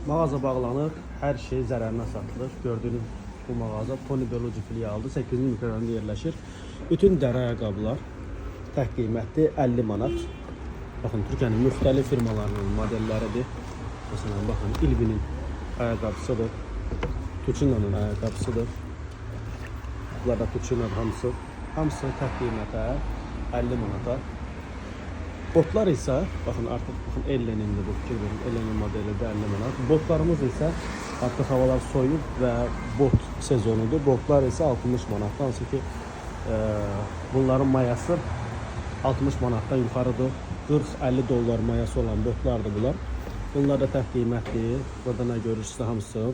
Mağaza bağlanır, hər şey zərərinə satılır. Gördüyünüz bu mağaza Tony Bellucci filialıdır, 8-ci mikrorayonda yerləşir. Bütün dəri ayaqqabılar tək qiymətli 50 manat. Baxın, Türkiyənin müxtəlif firmalarının modelləridir. Məsələn, baxın, İlbinin ayaqqabısıdır, Tuçina'nın ayaqqabısıdır. Bunlar da Tuçina hamısı tək qiymətə 50 manata. Botlar isə, baxın, artıq Ellenindir bu, fikir verin, Ellenin modelidir 50 manat. Botlarımız isə artıq havalar soyub və bot sezonudur. Botlar isə 60 manatdan, hansı ki bunların mayası 60 manatdan yuxarıdır. 40-50 dollar mayası olan botlardır bunlar. Bunlar da tək qiymətli. Burada nə görürsünüz, hamısı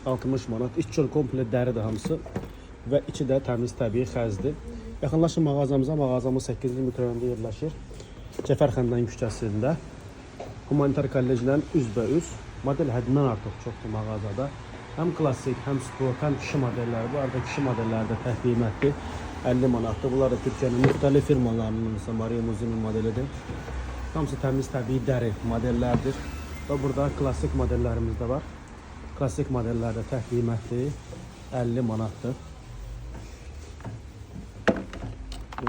60 manat. İç çöl komple dəridir hamısı və içi də təmiz təbii xəzdir. Yaxınlaşın mağazamıza. Mağazamız 8-ci mikrorayonda yerləşir. Cəfər Xəndon küçəsində. Humanitar kollecdən üzbəüz. Model həddindən artıq çoxdur mağazada. Həm klassik, həm sport, həm kişi modelləri. Bu arada kişi modelləri də tək qiymətli 50 manatdır. Bunlar da Türkiyənin müxtəlif firmalarının, məsələn, Mario Muzi'nin modelidir. Hamısı təmiz təbii dəri modellərdir. Və burada klassik modellərimiz də var. Klassik modellər də tək qiymətli 50 manatdır.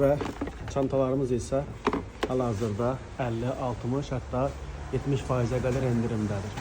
Və çantalarımız isə hal-hazırda 50, 60, hətta 70%-ə qədər endirimdədir.